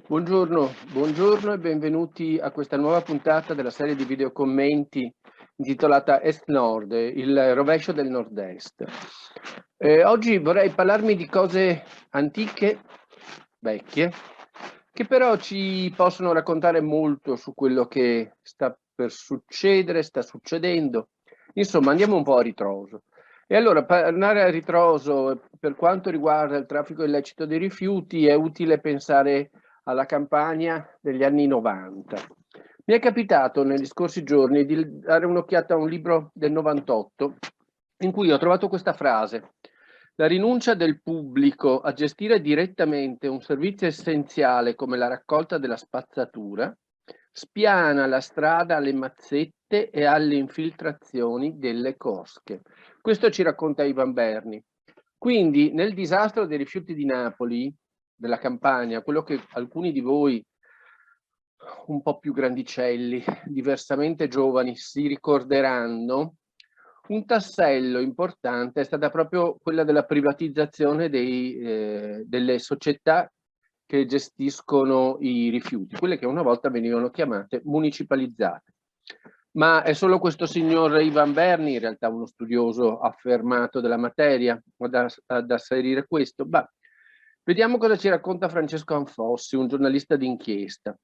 Buongiorno e benvenuti a questa nuova puntata della serie di videocommenti intitolata Est-Nord, il rovescio del Nord-Est. Oggi vorrei parlarmi di cose antiche, vecchie, che però ci possono raccontare molto su quello che sta per succedere, sta succedendo. Insomma, andiamo un po' a ritroso. E allora, per andare a ritroso per quanto riguarda il traffico illecito dei rifiuti, è utile pensare alla campagna degli anni '90. Mi è capitato negli scorsi giorni di dare un'occhiata a un libro del '98 in cui ho trovato questa frase: la rinuncia del pubblico a gestire direttamente un servizio essenziale come la raccolta della spazzatura spiana la strada alle mazzette e alle infiltrazioni delle cosche. Questo ci racconta Ivan Berni. Quindi nel disastro dei rifiuti di Napoli, della Campania, quello che alcuni di voi un po' più grandicelli, diversamente giovani, si ricorderanno, un tassello importante è stata proprio quella della privatizzazione delle società che gestiscono i rifiuti, quelle che una volta venivano chiamate municipalizzate. Ma è solo questo signor Ivan Berni, in realtà uno studioso affermato della materia, ad asserire questo? Bah, vediamo cosa ci racconta Francesco Anfossi, un giornalista d'inchiesta.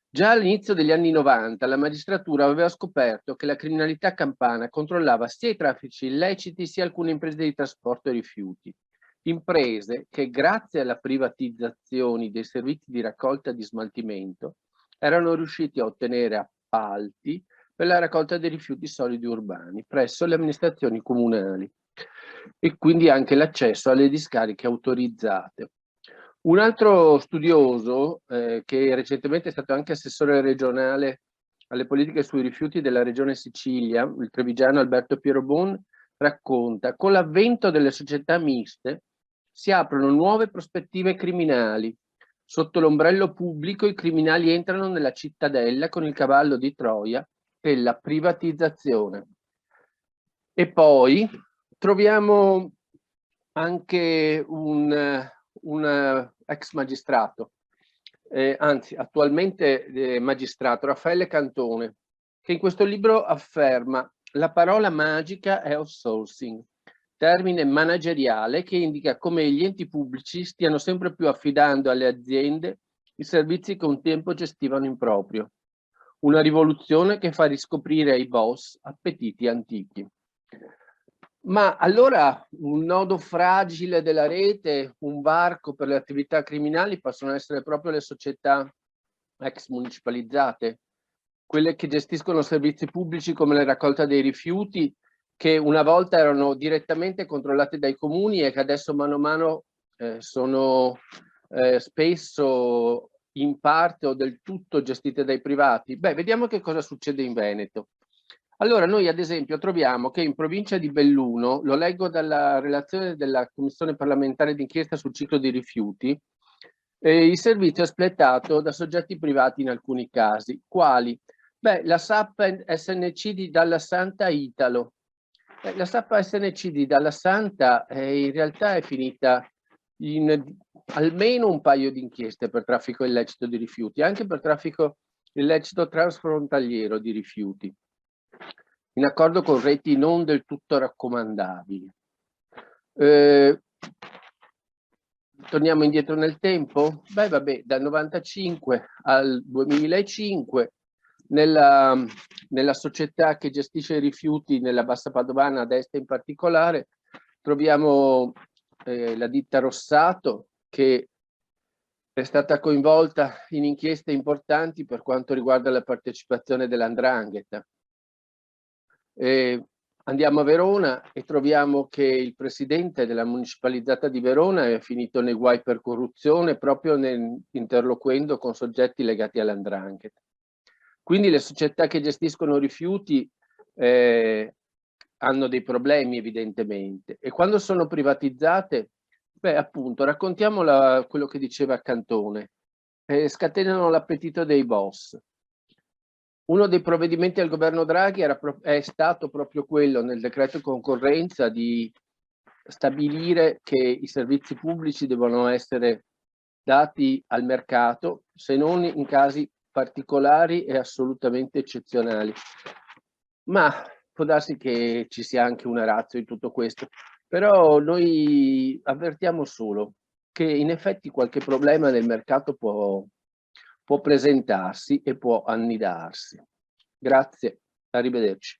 Già all'inizio degli anni '90 la magistratura aveva scoperto che la criminalità campana controllava sia i traffici illeciti sia alcune imprese di trasporto e rifiuti. Imprese che, grazie alla privatizzazione dei servizi di raccolta e di smaltimento, erano riusciti a ottenere appalti per la raccolta dei rifiuti solidi urbani presso le amministrazioni comunali e quindi anche l'accesso alle discariche autorizzate. Un altro studioso, che recentemente è stato anche assessore regionale alle politiche sui rifiuti della regione Sicilia, il trevigiano Alberto Pierobon, racconta: con l'avvento delle società miste si aprono nuove prospettive criminali. Sotto l'ombrello pubblico i criminali entrano nella cittadella con il cavallo di Troia e la privatizzazione. E poi troviamo anche un ex magistrato, anzi attualmente magistrato, Raffaele Cantone, che in questo libro afferma: la parola magica è outsourcing, termine manageriale che indica come gli enti pubblici stiano sempre più affidando alle aziende i servizi che un tempo gestivano in proprio. Una rivoluzione che fa riscoprire ai boss appetiti antichi. Ma allora un nodo fragile della rete, un varco per le attività criminali possono essere proprio le società ex municipalizzate, quelle che gestiscono servizi pubblici come la raccolta dei rifiuti, che una volta erano direttamente controllate dai comuni e che adesso mano a mano sono spesso in parte o del tutto gestite dai privati. Beh, vediamo che cosa succede in Veneto. Allora, noi ad esempio troviamo che in provincia di Belluno, lo leggo dalla relazione della Commissione parlamentare d'inchiesta sul ciclo dei rifiuti, il servizio è espletato da soggetti privati in alcuni casi. Quali? Beh, la SAP SNC di Dalla Santa Italo. La SAP SNC di Dalla Santa in realtà è finita in almeno un paio di inchieste per traffico illecito di rifiuti, anche per traffico illecito transfrontaliero di rifiuti, in accordo con reti non del tutto raccomandabili. Torniamo indietro nel tempo? Beh, vabbè, dal 95 al 2005 nella società che gestisce i rifiuti nella Bassa Padovana, ad est in particolare, troviamo la ditta Rossato, che è stata coinvolta in inchieste importanti per quanto riguarda la partecipazione dell''ndrangheta. Andiamo a Verona e troviamo che il presidente della municipalizzata di Verona è finito nei guai per corruzione proprio interloquendo con soggetti legati all''ndrangheta. Quindi le società che gestiscono rifiuti hanno dei problemi evidentemente, e quando sono privatizzate, beh appunto, raccontiamo quello che diceva Cantone, scatenano l'appetito dei boss. Uno dei provvedimenti del governo Draghi è stato proprio quello, nel decreto concorrenza, di stabilire che i servizi pubblici devono essere dati al mercato, se non in casi particolari e assolutamente eccezionali. Ma può darsi che ci sia anche una ratio in tutto questo, però noi avvertiamo solo che in effetti qualche problema nel mercato può presentarsi e può annidarsi. Grazie, arrivederci.